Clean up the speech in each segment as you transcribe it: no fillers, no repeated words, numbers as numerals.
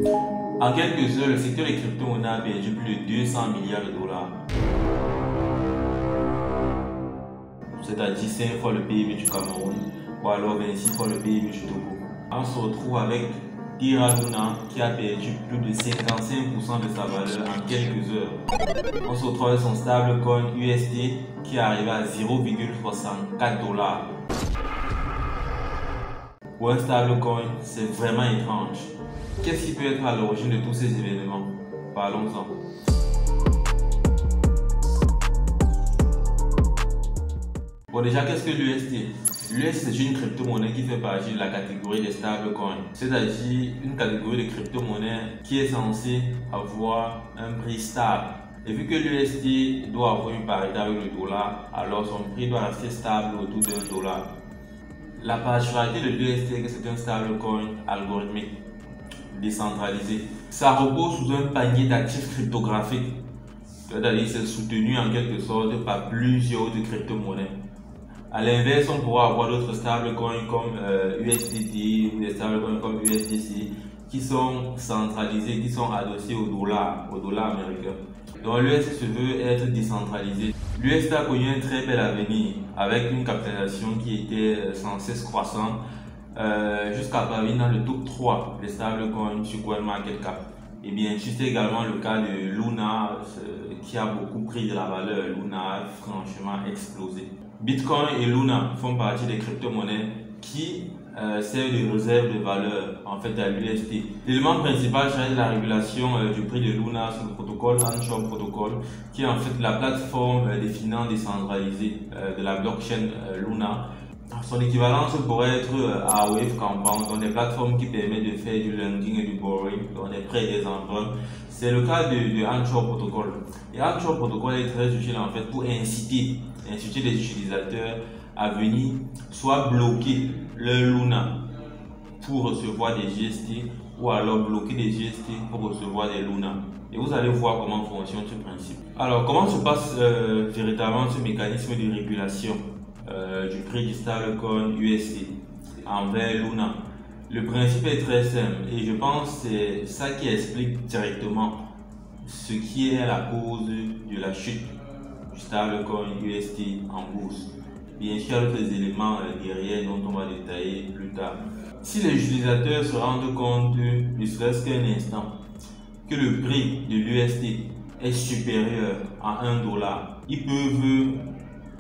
En quelques heures, le secteur des crypto-monnaies a perdu plus de 200 milliards de dollars. C'est-à-dire 5 fois le PIB du Cameroun ou alors 26 fois le PIB du Togo. On se retrouve avec Terra Luna qui a perdu plus de 55% de sa valeur en quelques heures. On se retrouve avec son stablecoin UST qui est arrivé à 0,64 dollars. Pour un stablecoin, c'est vraiment étrange. Qu'est-ce qui peut être à l'origine de tous ces événements? Parlons-en. Bon, déjà, qu'est-ce que l'UST? L'UST, c'est une crypto-monnaie qui fait partie de la catégorie des stablecoins, c'est-à-dire une catégorie de crypto-monnaie qui est censée avoir un prix stable. Et vu que l'UST doit avoir une parité avec le dollar, alors son prix doit rester stable autour d'un dollar. La particularité de l'UST est que c'est un stablecoin algorithmique, décentralisé. Ça repose sous un panier d'actifs cryptographiques, c'est-à-dire c'est soutenu en quelque sorte par plusieurs autres crypto-monnaies. A l'inverse, on pourra avoir d'autres stablecoins comme USDT ou des stablecoins comme USDC qui sont centralisés, qui sont adossés au dollar américain. Donc l'UST se veut être décentralisé. L'UST a connu un très bel avenir avec une capitalisation qui était sans cesse croissante jusqu'à parvenir dans le top 3 des stablecoins sur CoinMarketCap. Et bien sûr, c'est également le cas de Luna qui a beaucoup pris de la valeur. Luna a franchement explosé. Bitcoin et Luna font partie des crypto-monnaies qui servent de réserve de valeur en fait à l'UST. L'élément principal c'est la régulation du prix de Luna sur le protocole Anchor Protocol qui est en fait la plateforme des finances décentralisées de la blockchain Luna. Son équivalence pourrait être à Wave Compound, donc des plateformes qui permettent de faire du lending et du borrowing, donc des prêts et des emprunts. C'est le cas de Anchor Protocol. Et Anchor Protocol est très utile en fait pour inciter les utilisateurs à venir soit bloquer leur Luna pour recevoir des GST ou alors bloquer des GST pour recevoir des Luna. Et vous allez voir comment fonctionne ce principe. Alors, comment se passe véritablement ce mécanisme de régulation du prix du stablecoin UST envers Luna? Le principe est très simple et je pense que c'est ça qui explique directement ce qui est la cause de la chute du stablecoin UST en bourse. Bien sûr, il y a d'autres éléments derrière dont on va détailler plus tard. Si les utilisateurs se rendent compte, ne serait-ce qu'un instant, que le prix de l'UST est supérieur à 1 dollar, ils peuvent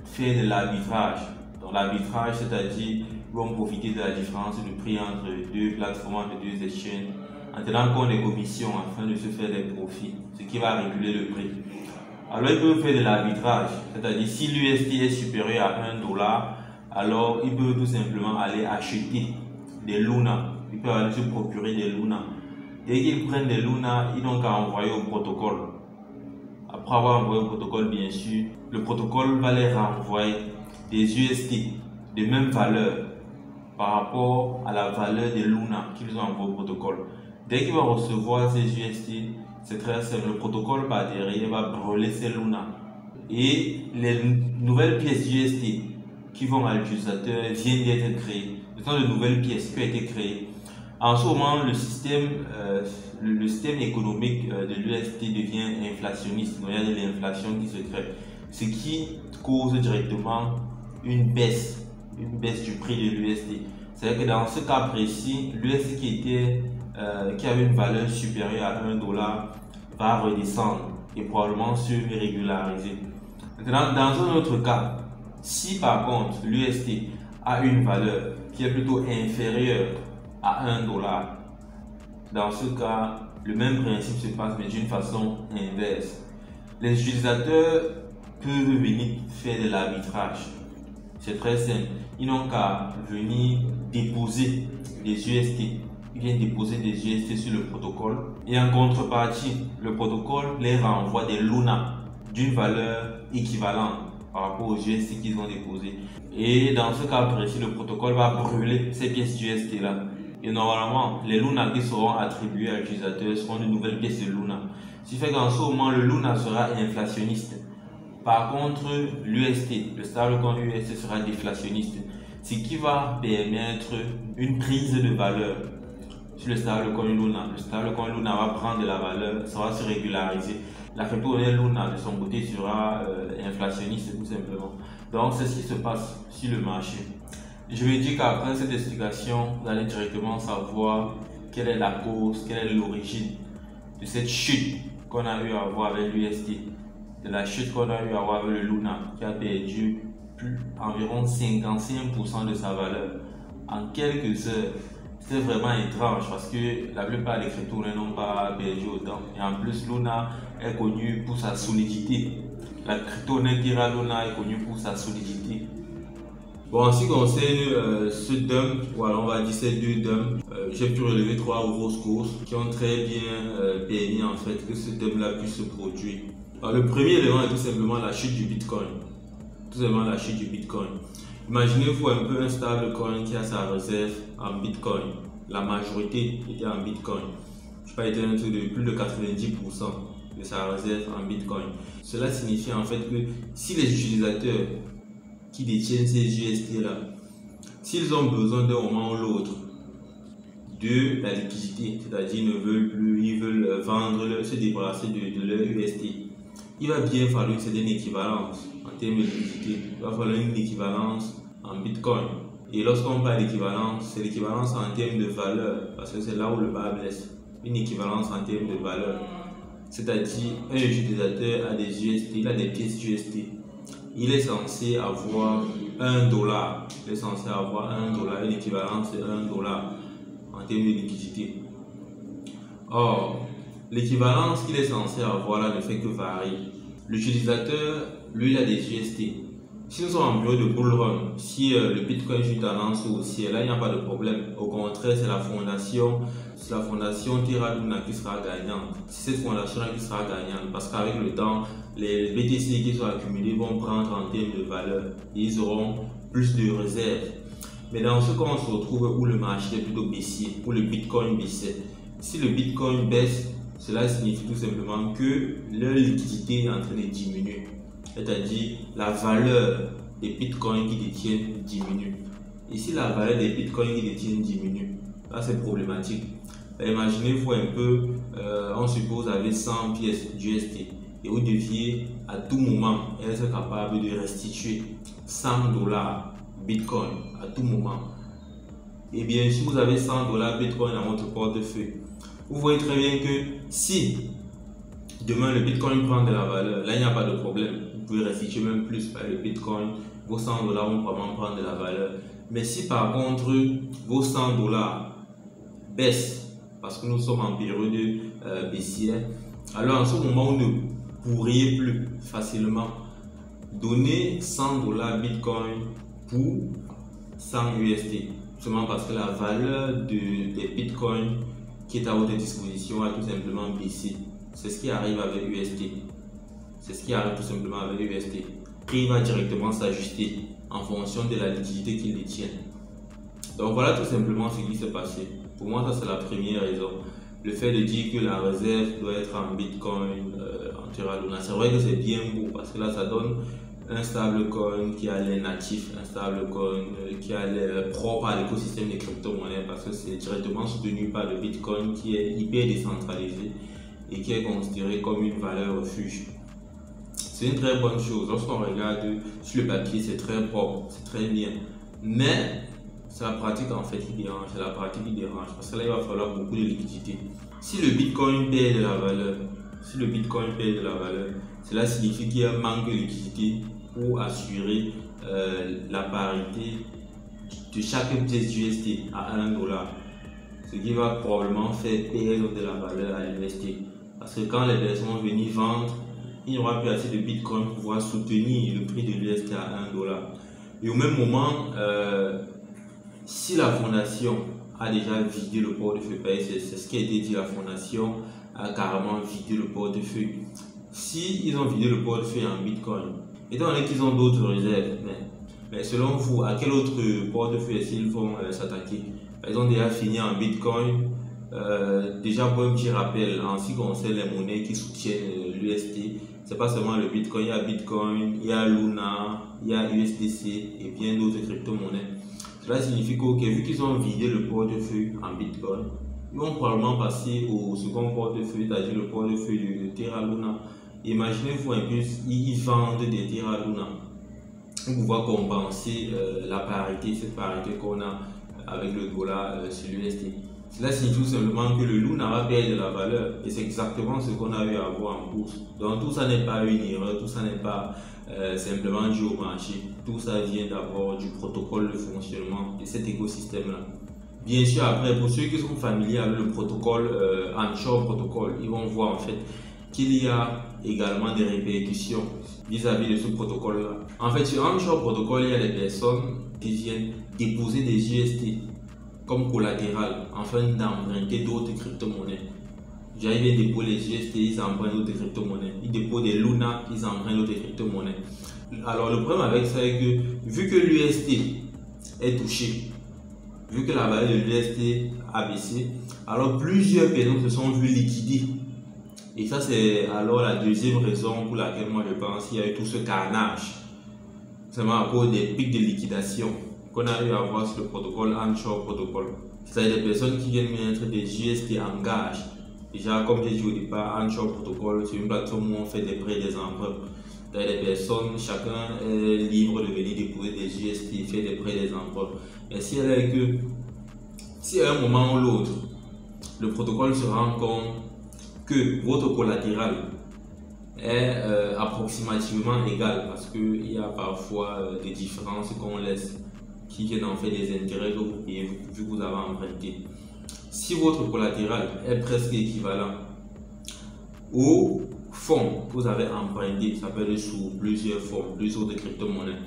faire de l'arbitrage. Donc l'arbitrage, c'est-à-dire ils vont profiter de la différence de prix entre deux plateformes, entre deux exchanges, en tenant compte des commissions afin de se faire des profits, ce qui va réguler le prix. Alors ils peuvent faire de l'arbitrage, c'est-à-dire si l'UST est supérieur à 1 dollar, alors ils peuvent tout simplement aller acheter des Luna, ils peuvent aller se procurer des Luna. Dès qu'ils prennent des Luna, ils n'ont qu'à envoyer au protocole. Après avoir envoyé au protocole, bien sûr, le protocole va les renvoyer des UST de même valeur par rapport à la valeur des Luna qu'ils ont envoyé au protocole. Dès qu'ils vont recevoir ces UST, c'est très simple, le protocole par derrière va brûler ces Luna. Et les nouvelles pièces UST qui vont à l'utilisateur viennent d'être créées. Ce sont de nouvelles pièces qui ont été créées. En ce moment, le système économique de l'UST devient inflationniste. Donc, il y a de l'inflation qui se crée. Ce qui cause directement une baisse du prix de l'UST. C'est-à-dire que dans ce cas précis, l'UST qui avait une valeur supérieure à 1 dollar va redescendre et probablement se régulariser. Maintenant, dans un autre cas, si par contre l'UST a une valeur qui est plutôt inférieure à 1 dollar, dans ce cas, le même principe se passe mais d'une façon inverse. Les utilisateurs peuvent venir faire de l'arbitrage. C'est très simple. Ils n'ont qu'à venir déposer des UST. Ils viennent déposer des UST sur le protocole et en contrepartie, le protocole les renvoie des Luna d'une valeur équivalente par rapport aux UST qu'ils ont déposés. Et dans ce cas précis, le protocole va brûler ces pièces UST là. Et normalement, les Luna qui seront attribuées à l'utilisateur seront de nouvelles pièces de Luna. Ce qui fait qu'en ce moment, le Luna sera inflationniste. Par contre, l'UST, le stablecoin UST sera déflationniste. Ce qui va permettre une prise de valeur. sur le stablecoin Luna. Le stablecoin Luna va prendre de la valeur, ça va se régulariser. La crypto-monnaie Luna de son côté sera inflationniste tout simplement. Donc c'est ce qui se passe sur le marché. Je me dis qu'après cette explication, vous allez directement savoir quelle est la cause, quelle est l'origine de cette chute qu'on a eu à avoir avec l'USD, de la chute qu'on a eu à avoir avec le Luna qui a perdu environ 55% de sa valeur en quelques heures. C'est vraiment étrange parce que la plupart des crypto-monnaies n'ont pas perdu autant. Et en plus, Luna est connue pour sa solidité. La crypto-monnaie Terra Luna est connue pour sa solidité. Bon, en ce qui concerne ce dump, voilà, on va dire ces deux dumps, j'ai pu relever trois grosses causes qui ont très bien permis en fait que ce dump-là puisse se produire. Alors, le premier élément est tout simplement la chute du Bitcoin. Tout simplement la chute du Bitcoin. Imaginez-vous un peu un stablecoin qui a sa réserve en Bitcoin. La majorité était en Bitcoin. Je sais pas, était un truc de plus de 90% de sa réserve en Bitcoin. Cela signifie en fait que si les utilisateurs qui détiennent ces UST là, s'ils ont besoin d'un moment ou l'autre de la liquidité, c'est-à-dire ils ne veulent plus, ils veulent vendre, se débarrasser de leur UST, il va bien falloir une certaine équivalence en termes de liquidité. Il va falloir une équivalence en Bitcoin. Et lorsqu'on parle d'équivalence, c'est l'équivalence en termes de valeur, parce que c'est là où le bas blesse. Une équivalence en termes de valeur. C'est-à-dire, un utilisateur a des UST, il a des pièces UST. Il est censé avoir $1. Il est censé avoir $1, une équivalence de $1 en termes de liquidité. Or, l'équivalence qu'il est censé avoir là ne fait que varier. L'utilisateur, lui, il a des UST. Si nous sommes en période de bull run, si le Bitcoin est une tendance haussière, là il n'y a pas de problème. Au contraire, c'est la fondation Terra Luna qui sera gagnante. C'est cette fondation-là qui sera gagnante parce qu'avec le temps, les BTC qui sont accumulés vont prendre en termes de valeur et ils auront plus de réserves. Mais dans ce cas, on se retrouve où le marché est plutôt baissier, où le Bitcoin baissait. Si le Bitcoin baisse, cela signifie tout simplement que leur liquidité est en train de diminuer. C'est-à-dire la valeur des bitcoins qui détiennent diminue. Et si la valeur des bitcoins qui détiennent diminue, là c'est problématique. Imaginez-vous un peu, on suppose avec 100 pièces d'UST et vous deviez à tout moment être capable de restituer $100 bitcoin à tout moment. Et bien si vous avez $100 bitcoin dans votre portefeuille, vous voyez très bien que si demain le bitcoin prend de la valeur, là il n'y a pas de problème. Vous pouvez restituer même plus par le bitcoin, vos $100 vont vraiment prendre de la valeur. Mais si par contre vos $100 baissent, parce que nous sommes en période baissière, alors en ce moment vous ne pourriez plus facilement donner $100 bitcoin pour 100 UST. Seulement parce que la valeur des bitcoins qui est à votre disposition a tout simplement baissé. C'est ce qui arrive avec UST. C'est ce qui arrive tout simplement avec UST. Le prix va directement s'ajuster en fonction de la liquidité qu'il détient. Donc voilà tout simplement ce qui s'est passé. Pour moi, ça c'est la première raison. Le fait de dire que la réserve doit être en Bitcoin, en Terra Luna. C'est vrai que c'est bien beau parce que là ça donne un stablecoin qui a l'air natif, un stablecoin qui a l'air propre à l'écosystème des crypto-monnaies parce que c'est directement soutenu par le Bitcoin qui est hyper décentralisé et qui est considéré comme une valeur refuge. C'est une très bonne chose. Lorsqu'on regarde sur le papier, c'est très propre, c'est très bien. Mais c'est la pratique en fait qui dérange. C'est la pratique qui dérange parce que là, il va falloir beaucoup de liquidité. Si le Bitcoin perd de la valeur, cela signifie qu'il y a un manque de liquidité pour assurer la parité de chaque pièce USD à $1. Ce qui va probablement faire perdre de la valeur à l'investir. Parce que quand les personnes vont venir vendre, il n'y aura plus assez de Bitcoin pour pouvoir soutenir le prix de l'USD à $1. Et au même moment, si la fondation a déjà vidé le portefeuille, c'est ce qui a été dit, la fondation a carrément vidé le portefeuille. Si ils ont vidé le portefeuille en Bitcoin, étant donné qu'ils ont d'autres réserves, mais selon vous, à quel autre portefeuille est-ce qu'ils vont s'attaquer? Ils ont déjà fini en Bitcoin. Déjà pour un petit rappel, en ce qui concerne les monnaies qui soutiennent l'UST, c'est pas seulement le Bitcoin, il y a Bitcoin, il y a Luna, il y a USDC et bien d'autres crypto-monnaies. Cela signifie que vu qu'ils ont vidé le portefeuille en Bitcoin, ils vont probablement passer au second portefeuille, c'est-à-dire le portefeuille de Terra Luna. Imaginez-vous un peu, ils vendent des Terra Luna pour pouvoir compenser la parité, cette parité qu'on a avec le dollar sur l'USD. Cela signifie tout simplement que le Luna va perdre de la valeur et c'est exactement ce qu'on a eu à voir en bourse. Donc tout ça n'est pas une erreur, tout ça n'est pas simplement dû au marché. Tout ça vient d'abord du protocole de fonctionnement de cet écosystème-là. Bien sûr, après, pour ceux qui sont familiers avec le protocole Onshore Protocol, ils vont voir en fait qu'il y a également des répercussions vis-à-vis de ce protocole-là. En fait, sur Onshore Protocol, il y a des personnes qui viennent déposer des USD comme collatéral afin d'emprunter d'autres crypto-monnaies. Ils viennent déposer les USD, ils empruntent d'autres crypto-monnaies. Ils déposent des Luna, ils empruntent d'autres crypto-monnaies. Alors, le problème avec ça est que vu que l'USD est touché, vu que la valeur de l'USD a baissé, alors plusieurs personnes se sont vues liquider. Et ça, c'est alors la deuxième raison pour laquelle moi je pense qu'il y a eu tout ce carnage. Seulement à cause des pics de liquidation qu'on a eu à voir sur le protocole Onshore Protocol. C'est-à-dire des personnes qui viennent mettre des USD en gage. Déjà, comme j'ai dit au départ, Onshore Protocol, c'est une plateforme où on fait des prêts et des emprunts. Des personnes, chacun est libre de venir déposer des USD, faire des prêts et des emprunts. Mais si elle est que, si à un moment ou l'autre, le protocole se rend compte que votre collatéral est approximativement égal, parce qu'il y a parfois des différences qu'on laisse qui viennent en fait des intérêts que vous payez vu que vous avez emprunté. Si votre collatéral est presque équivalent au fonds que vous avez emprunté, ça peut être sous plusieurs fonds, plusieurs autres crypto-monnaies.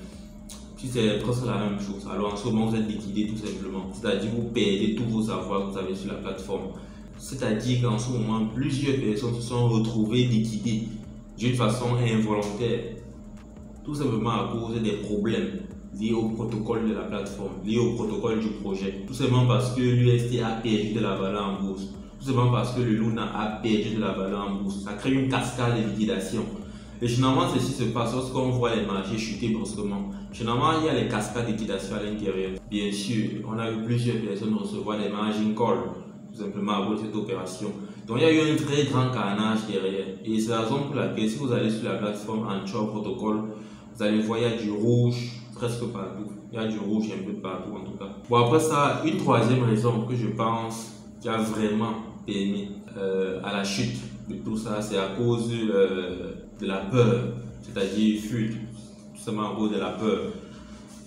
Si c'est presque la même chose, alors en ce moment vous êtes liquidé tout simplement. C'est-à-dire vous perdez tous vos avoirs que vous avez sur la plateforme. C'est-à-dire qu'en ce moment, plusieurs personnes se sont retrouvées liquidées d'une façon involontaire. Tout simplement à cause des problèmes liés au protocole de la plateforme, liés au protocole du projet. Tout simplement parce que l'USD a perdu de la valeur en bourse. Tout simplement parce que le Luna a perdu de la valeur en bourse. Ça crée une cascade de liquidation. Et généralement, ceci se passe lorsqu'on voit les marchés chuter brusquement. Généralement, il y a les cascades de liquidation à l'intérieur. Bien sûr, on a vu plusieurs personnes recevoir des margin calls, tout simplement à cause de cette opération. Donc, il y a eu un très grand carnage derrière. Et c'est la raison pour laquelle, si vous allez sur la plateforme Onshore Protocol, vous allez voir, il y a du rouge presque partout. Il y a du rouge un peu partout en tout cas. Bon, après ça, une troisième raison que je pense qui a vraiment permis à la chute de tout ça, c'est à cause de la peur, c'est-à-dire fuite, tout simplement à cause de la peur.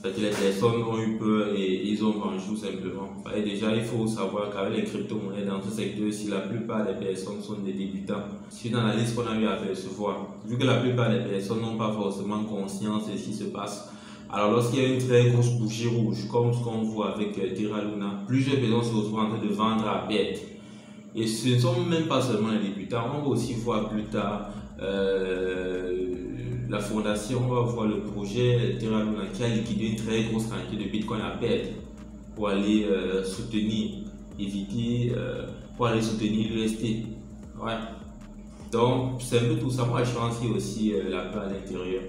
C'est-à-dire les personnes ont eu peur et ils ont vendu tout simplement. Et déjà, il faut savoir qu'avec les crypto-monnaies dans ce secteur-ci, la plupart des personnes sont des débutants. C'est une analyse qu'on a eu à percevoir. Vu que la plupart des personnes n'ont pas forcément conscience de ce qui se passe, alors lorsqu'il y a une très grosse bougie rouge, comme ce qu'on voit avec Terra Luna, plusieurs personnes se retrouvent en train de vendre à perte. Et ce ne sont même pas seulement les débutants, on va aussi voir plus tard la fondation, on va voir le projet Terra Luna qui a liquidé une très grosse quantité de Bitcoin à perdre pour aller soutenir, éviter, pour aller soutenir l'USD. Ouais. Donc c'est un peu tout ça. Moi je pense qu'il y a aussi la peur à l'intérieur.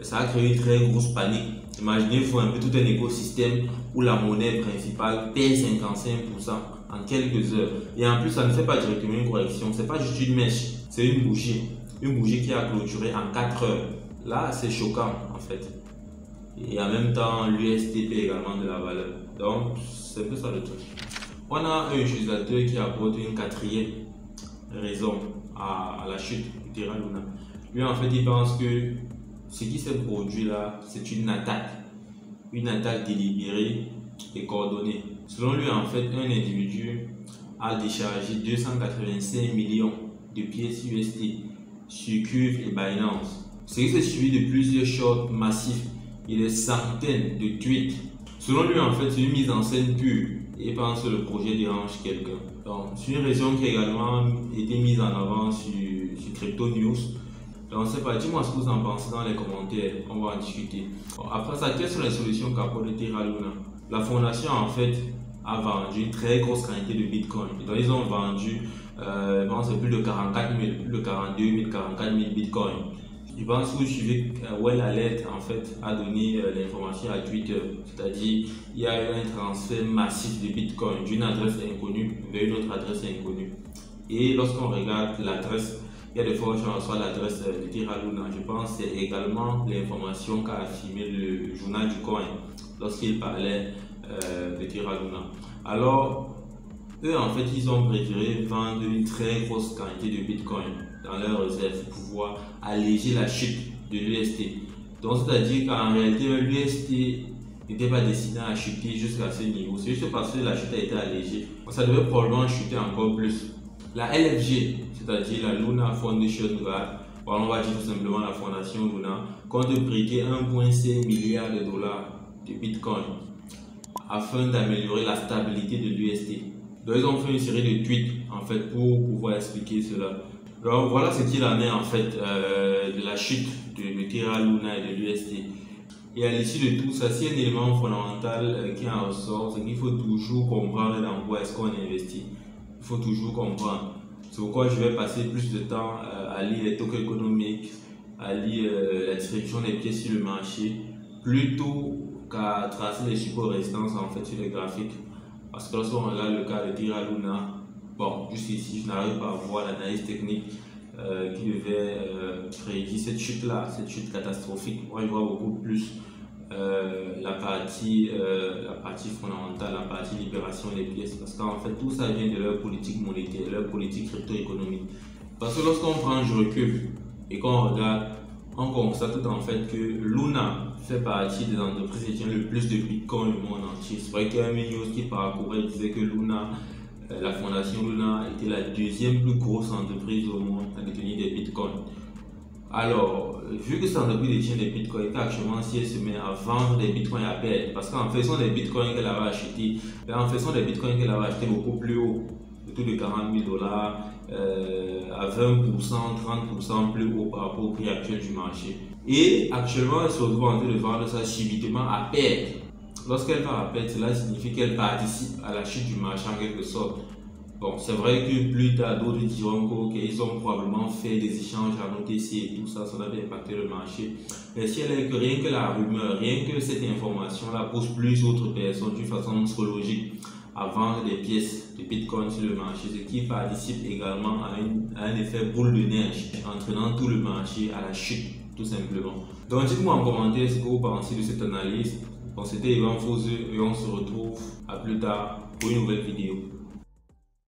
Ça a créé une très grosse panique. Imaginez-vous un peu tout un écosystème où la monnaie principale perd 55% en quelques heures. Et en plus, ça ne fait pas directement une correction. C'est pas juste une mèche, c'est une bougie. Une bougie qui a clôturé en 4 heures. Là, c'est choquant en fait. Et en même temps, l'USD perd également de la valeur. Donc, c'est un peu ça le truc. On a un utilisateur qui apporte une quatrième raison à la chute du Terra Luna. Lui, en fait, il pense que ce qui s'est produit là, c'est une attaque délibérée et coordonnée. Selon lui, en fait, un individu a déchargé 285 millions de pièces USD sur Curve et Binance. Ce qui s'est suivi de plusieurs shorts massifs et des centaines de tweets. Selon lui, en fait, c'est une mise en scène pure et pense que le projet dérange quelqu'un. Donc, c'est une raison qui a également été mise en avant sur Crypto News. Donc, c'est pas, dis-moi ce que vous en pensez dans les commentaires, on va en discuter. Bon, après ça, quelles sont les solutions qu'apporte Terra Luna? La fondation, en fait, a vendu une très grosse quantité de Bitcoin. Donc, ils ont vendu, je pense, plus de 44 000, plus de 42 000, 44 000 Bitcoin. Je pense que vous suivez Well Alert en fait a donné l'information à Twitter, c'est-à-dire il y a eu un transfert massif de Bitcoin d'une adresse inconnue vers une autre adresse inconnue. Et lorsqu'on regarde l'adresse, il y a de fortes chances soit l'adresse de Terra Luna. Je pense que c'est également l'information qu'a affirmé le journal du coin lorsqu'il parlait de Terra Luna. Alors, eux en fait, ils ont préféré vendre une très grosse quantité de Bitcoin dans leur réserve pour pouvoir alléger la chute de l'UST. Donc, c'est-à-dire qu'en réalité, l'UST n'était pas destiné à chuter jusqu'à ce niveau. C'est juste parce que la chute a été allégée. Ça devait probablement chuter encore plus. La LFG, c'est-à-dire la Luna Foundation, on va dire tout simplement la fondation Luna, compte prêter 1,5 milliard de dollars de Bitcoin afin d'améliorer la stabilité de l'UST. Donc ils ont fait une série de tweets en fait pour pouvoir expliquer cela. Donc voilà ce qu'il en est en fait de la chute de Terra Luna et de l'UST. Et à l'issue de tout ça, c'est un élément fondamental qui en ressort, c'est qu'il faut toujours comprendre dans quoi est-ce qu'on investit. Il faut toujours comprendre. C'est pourquoi je vais passer plus de temps à lire les tokens économiques, à lire la description des pièces sur le marché, plutôt qu'à tracer les supports résistances en fait sur les graphiques. Parce que lorsqu'on regarde le cas de Terra Luna, bon, jusqu'ici, je n'arrive pas à voir l'analyse technique qui devait prédire cette chute-là, cette chute catastrophique. Moi, je vois beaucoup plus la partie fondamentale, la partie libération des pièces. Parce qu'en fait, tout ça vient de leur politique monétaire, leur politique crypto-économique. Parce que lorsqu'on prend du recul et qu'on regarde, on constate en fait que Luna fait partie des entreprises qui tiennent le plus de Bitcoin au monde entier. C'est vrai qu'il y a un news qui parcourait, disait que Luna, la fondation Luna était la deuxième plus grosse entreprise au monde à détenir des Bitcoins. Alors, vu que cette entreprise détient des Bitcoins, actuellement si elle se met à vendre des Bitcoins à perdre, parce qu'en faisant des Bitcoins qu'elle avait achetés, en faisant des Bitcoins qu'elle avait achetés beaucoup plus haut, autour de 40 000 dollars, à 20%, 30% plus haut par rapport au prix actuel du marché. Et actuellement, elle se retrouve en train de vendre ça subitement à perte. Lorsqu'elle va à perte, cela signifie qu'elle participe à la chute du marché en quelque sorte. Bon, c'est vrai que plus tard, d'autres diront qu'ils ont probablement fait des échanges en OTC et tout ça, ça va impacter le marché. Mais si elle est que rien que la rumeur, rien que cette information-là pousse plus d'autres personnes d'une façon psychologique à vendre des pièces de Bitcoin sur le marché, ce qui participe également à un effet boule de neige, entraînant tout le marché à la chute, tout simplement. Donc dites-moi en commentaire ce que vous pensez de cette analyse. Bon, c'était Yvan Foseux et on se retrouve à plus tard pour une nouvelle vidéo.